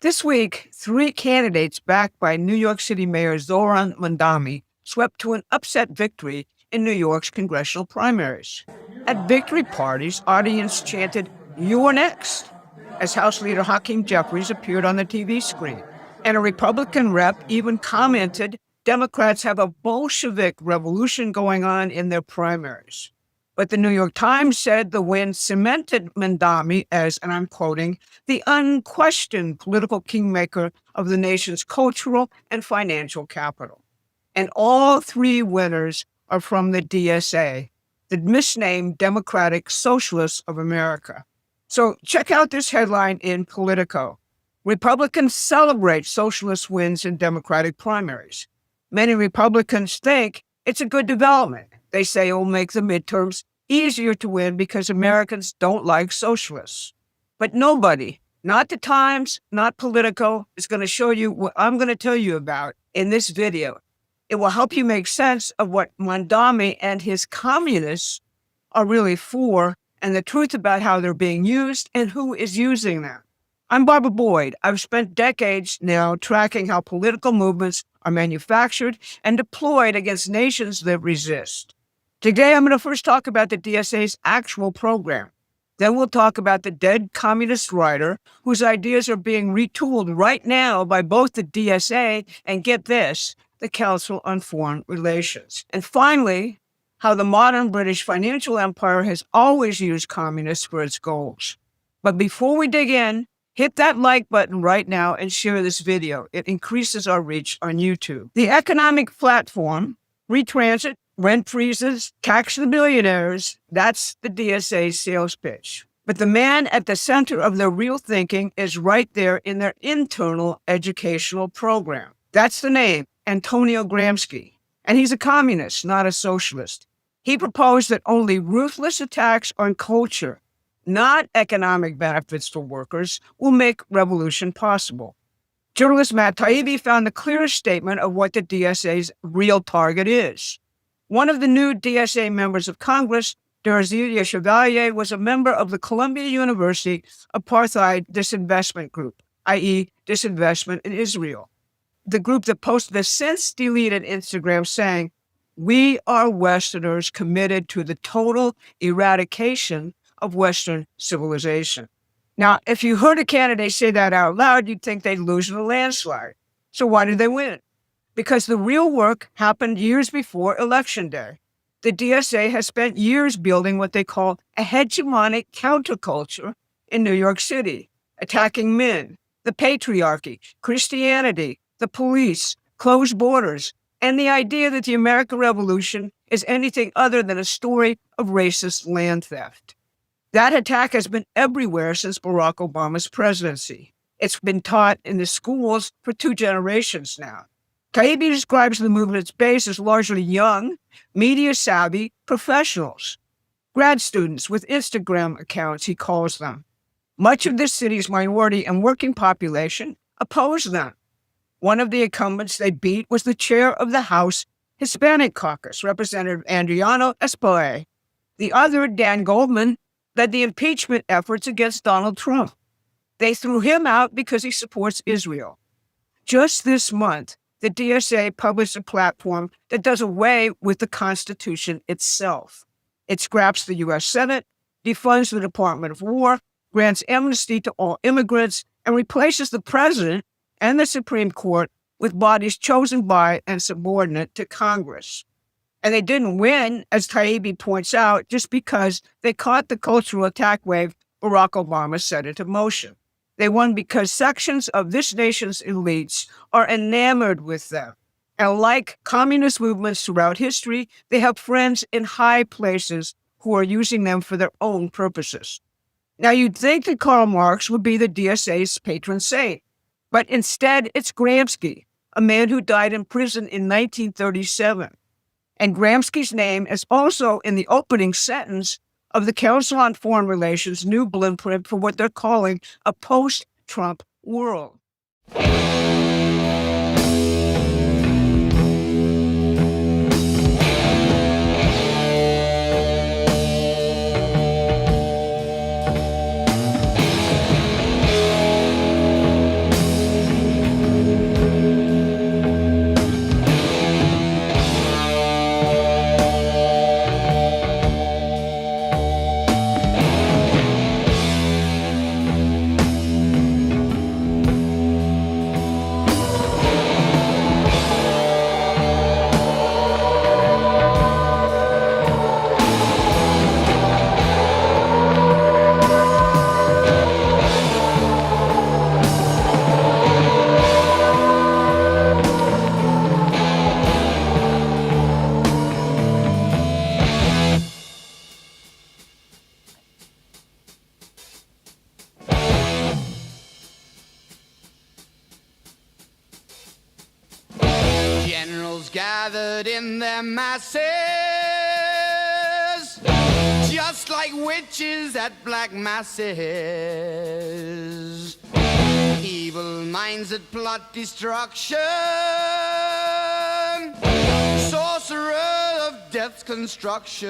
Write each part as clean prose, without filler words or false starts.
This week, three candidates backed by New York City Mayor Zoran Mandami swept to an upset victory in New York's congressional primaries. At victory parties, audience chanted, "You're next," as House Leader Hakeem Jeffries appeared on the TV screen. And a Republican rep even commented, "Democrats have a Bolshevik revolution going on in their primaries." But the New York Times said the win cemented Mandami as, and I'm quoting, "the unquestioned political kingmaker of the nation's cultural and financial capital." And all three winners are from the DSA, the misnamed Democratic Socialists of America. So check out this headline in Politico. Republicans celebrate socialist wins in Democratic primaries. Many Republicans think it's a good development. They say it will make the midterms easier to win because Americans don't like socialists. But nobody, not the Times, not Politico, is going to show you what I'm going to tell you about in this video. It will help you make sense of what Mandami and his communists are really for and the truth about how they're being used and who is using them. I'm Barbara Boyd. I've spent decades now tracking how political movements are manufactured and deployed against nations that resist. Today, I'm going to first talk about the DSA's actual program. Then we'll talk about the dead communist writer whose ideas are being retooled right now by both the DSA and, get this, the Council on Foreign Relations. And finally, how the modern British financial empire has always used communists for its goals. But before we dig in, hit that like button right now and share this video. It increases our reach on YouTube. The economic platform, retransit, rent freezes, tax the billionaires, that's the DSA's sales pitch. But the man at the center of their real thinking is right there in their internal educational program. That's the name, Antonio Gramsci. And he's a communist, not a socialist. He proposed that only ruthless attacks on culture, not economic benefits for workers, will make revolution possible. Journalist Matt Taibbi found the clearest statement of what the DSA's real target is. One of the new DSA members of Congress, Darzilia Chevalier, was a member of the Columbia University Apartheid Disinvestment Group, i.e. disinvestment in Israel. The group that posted a since-deleted Instagram saying, "We are Westerners committed to the total eradication of Western civilization." Now, if you heard a candidate say that out loud, you'd think they'd lose in a landslide. So why did they win? Because the real work happened years before Election Day. The DSA has spent years building what they call a hegemonic counterculture in New York City, attacking men, the patriarchy, Christianity, the police, closed borders, and the idea that the American Revolution is anything other than a story of racist land theft. That attack has been everywhere since Barack Obama's presidency. It's been taught in the schools for 2 generations now. Taibbi describes the movement's base as largely young, media-savvy professionals, grad students with Instagram accounts, he calls them. Much of this city's minority and working population oppose them. One of the incumbents they beat was the chair of the House Hispanic Caucus, Representative Adriano Espaillat. The other, Dan Goldman, led the impeachment efforts against Donald Trump. They threw him out because he supports Israel. Just this month, the DSA published a platform that does away with the Constitution itself. It scraps the U.S. Senate, defunds the Department of War, grants amnesty to all immigrants, and replaces the president and the Supreme Court with bodies chosen by and subordinate to Congress. And they didn't win, as Taibbi points out, just because they caught the cultural attack wave Barack Obama set into motion. They won because sections of this nation's elites are enamored with them. And like communist movements throughout history, they have friends in high places who are using them for their own purposes. Now, you'd think that Karl Marx would be the DSA's patron saint, but instead it's Gramsci, a man who died in prison in 1937. And Gramsci's name is also in the opening sentence of the Council on Foreign Relations' new blueprint for what they're calling a post-Trump world. devils gathered in their masses, just like witches at black masses. Evil minds that plot destruction, sorcerer of death's construction.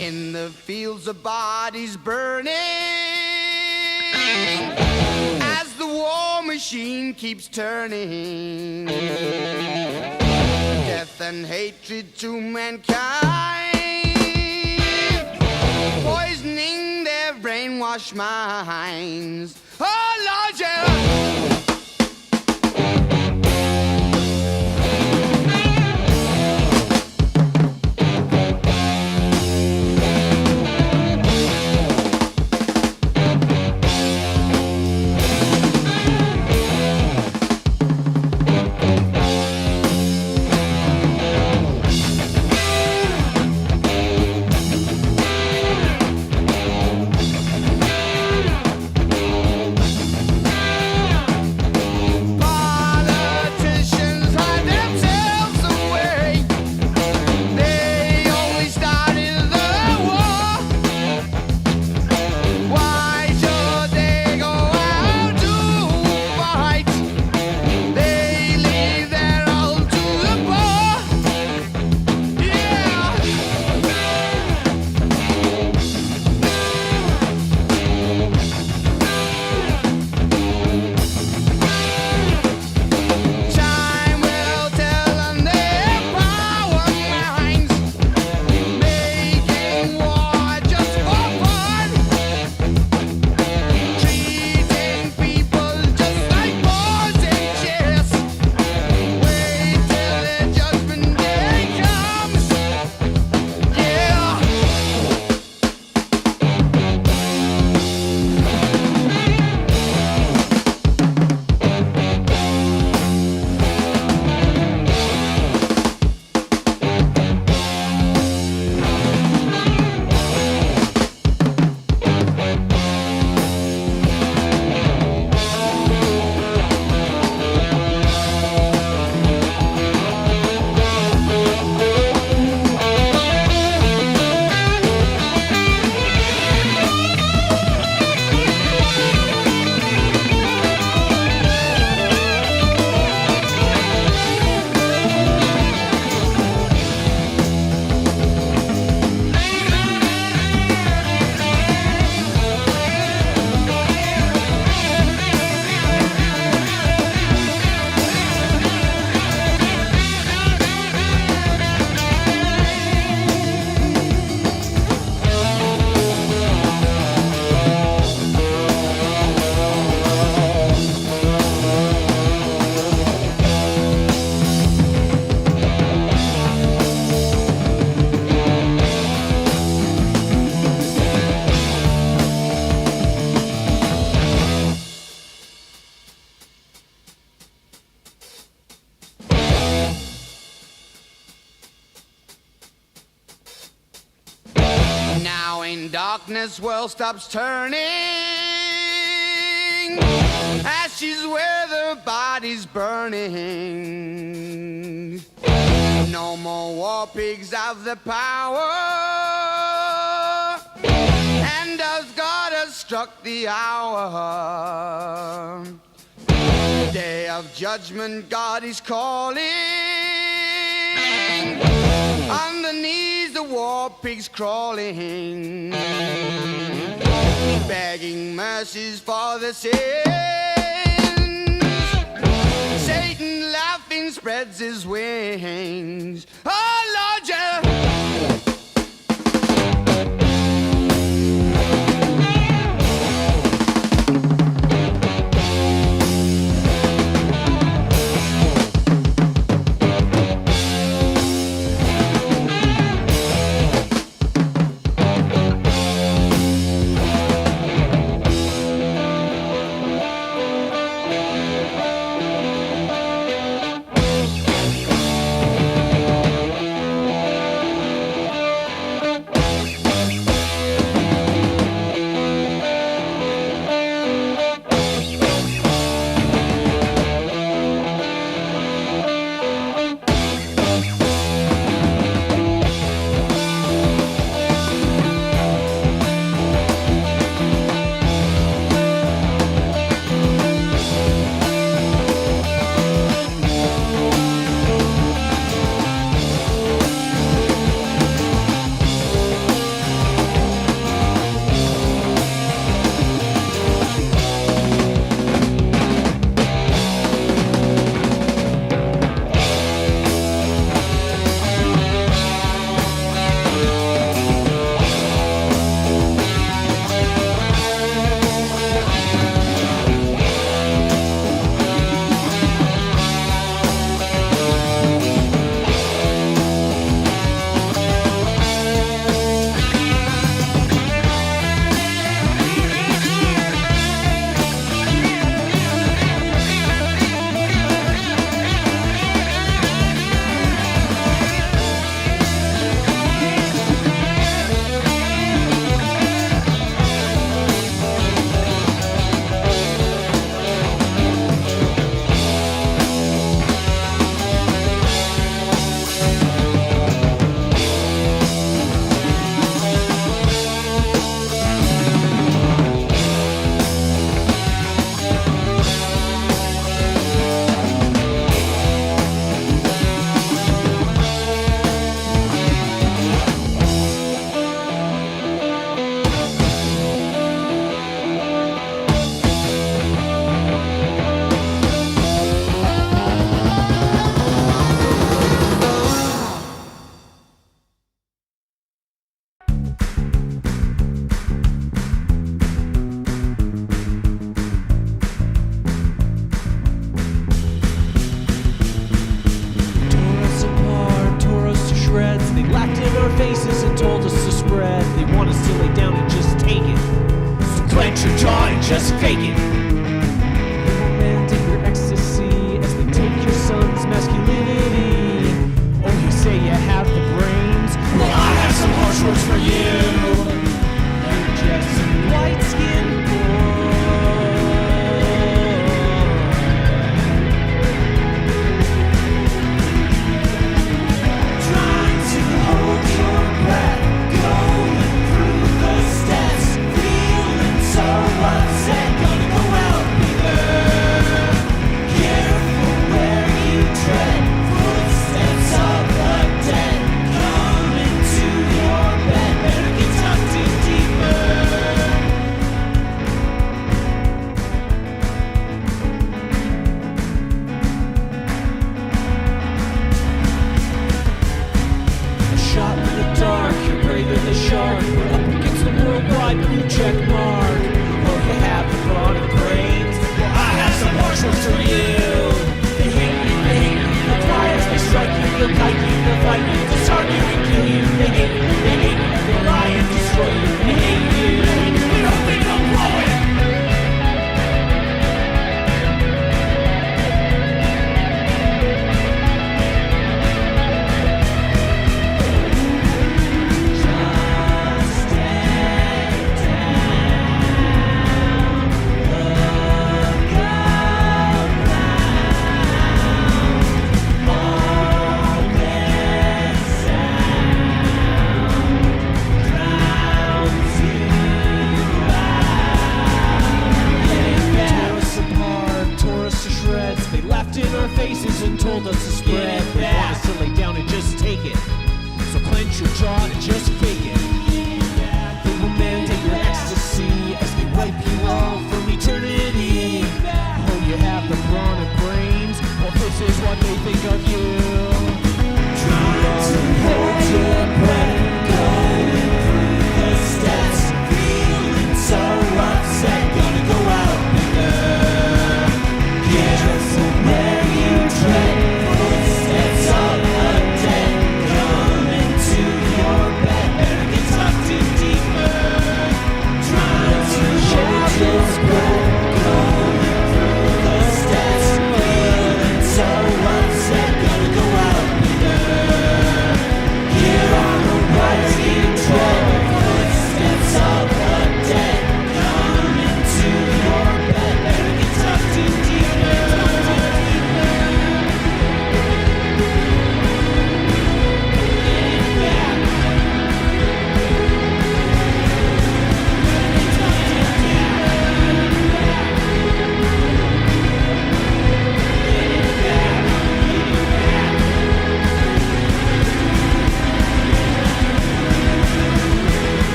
In the fields of bodies burning, as the war machine keeps turning. Death and hatred to mankind, poisoning their brainwashed minds. Oh Lord, yeah. Darkness world stops turning, ashes where the body's burning. No more war pigs have the power, and as God has struck the hour, day of judgment God is calling. Underneath the war pigs crawling, begging mercies for the sins. Satan laughing spreads his wings. Oh Lord, yeah.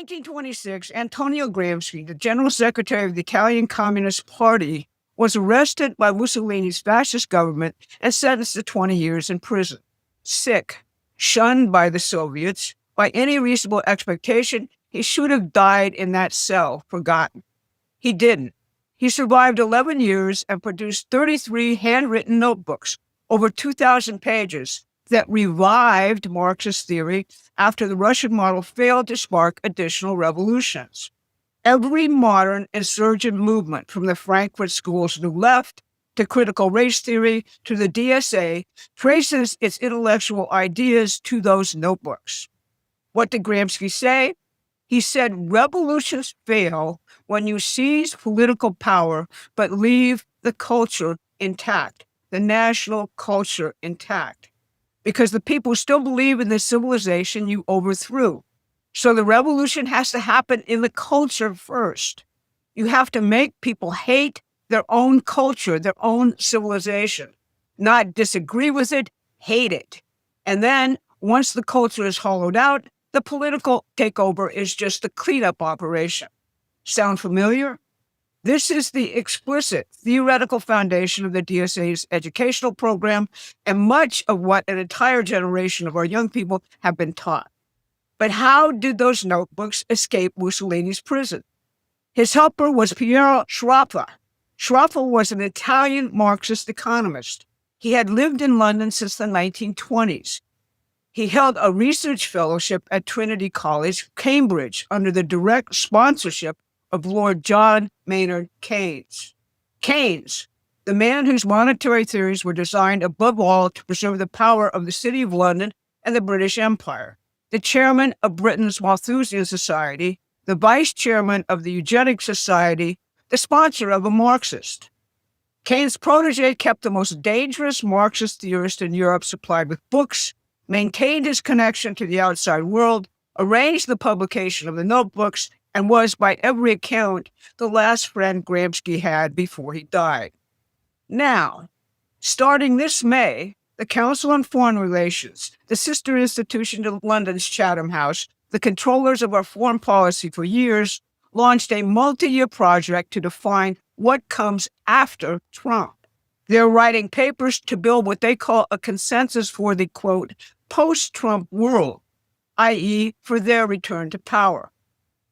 1926, Antonio Gramsci, the General Secretary of the Italian Communist Party, was arrested by Mussolini's fascist government and sentenced to 20 years in prison. Sick, shunned by the Soviets, by any reasonable expectation, he should have died in that cell, forgotten. He didn't. He survived 11 years and produced 33 handwritten notebooks, over 2,000 pages, that revived Marxist theory after the Russian model failed to spark additional revolutions. Every modern insurgent movement, from the Frankfurt School's New Left to critical race theory to the DSA, traces its intellectual ideas to those notebooks. What did Gramsci say? He said, revolutions fail when you seize political power but leave the culture intact, the national culture intact, because the people still believe in the civilization you overthrew. So the revolution has to happen in the culture first. You have to make people hate their own culture, their own civilization, not disagree with it, hate it. And then once the culture is hollowed out, the political takeover is just a cleanup operation. Sound familiar? This is the explicit theoretical foundation of the DSA's educational program and much of what an entire generation of our young people have been taught. But how did those notebooks escape Mussolini's prison? His helper was Piero Sraffa. Sraffa was an Italian Marxist economist. He had lived in London since the 1920s. He held a research fellowship at Trinity College, Cambridge, under the direct sponsorship of Lord John Maynard Keynes. Keynes, the man whose monetary theories were designed above all to preserve the power of the City of London and the British Empire, the chairman of Britain's Malthusian Society, the vice chairman of the Eugenics Society, the sponsor of a Marxist. Keynes' protege kept the most dangerous Marxist theorist in Europe supplied with books, maintained his connection to the outside world, arranged the publication of the notebooks, and was, by every account, the last friend Gramsci had before he died. Now, starting this May, the Council on Foreign Relations, the sister institution to London's Chatham House, the controllers of our foreign policy for years, launched a multi-year project to define what comes after Trump. They're writing papers to build what they call a consensus for the, quote, post-Trump world, i.e., for their return to power.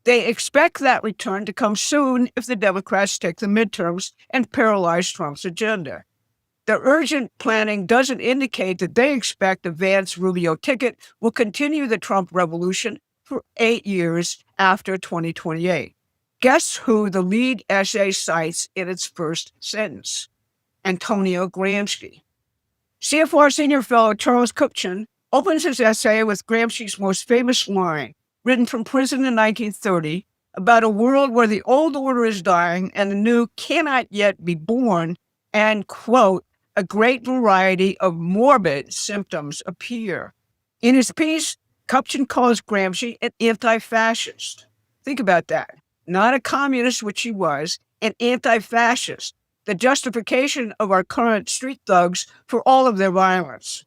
They expect that return to come soon if the Democrats take the midterms and paralyze Trump's agenda. Their urgent planning doesn't indicate that they expect the Vance-Rubio ticket will continue the Trump revolution for 8 years after 2028. Guess who the lead essay cites in its first sentence? Antonio Gramsci. CFR senior fellow Charles Kupchan opens his essay with Gramsci's most famous line, written from prison in 1930, about a world where the old order is dying and the new cannot yet be born, and, quote, a great variety of morbid symptoms appear. In his piece, Kupchan calls Gramsci an anti-fascist. Think about that. Not a communist, which he was, an anti-fascist, the justification of our current street thugs for all of their violence.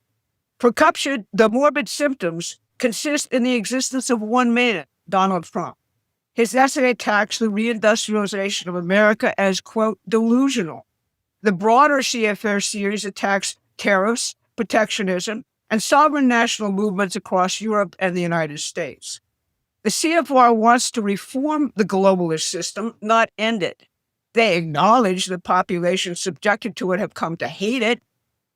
For Kupchan, the morbid symptoms consist in the existence of one man, Donald Trump. His essay attacks the reindustrialization of America as, quote, delusional. The broader CFR series attacks tariffs, protectionism, and sovereign national movements across Europe and the United States. The CFR wants to reform the globalist system, not end it. They acknowledge the populations subjected to it have come to hate it,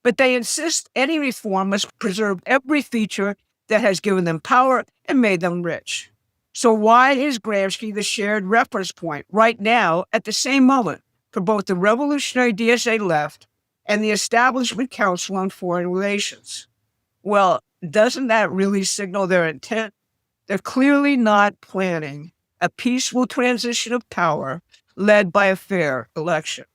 but they insist any reform must preserve every feature that has given them power and made them rich. So why is Gramsci the shared reference point right now at the same moment for both the revolutionary DSA left and the Establishment Council on Foreign Relations? Well, doesn't that really signal their intent? They're clearly not planning a peaceful transition of power led by a fair election.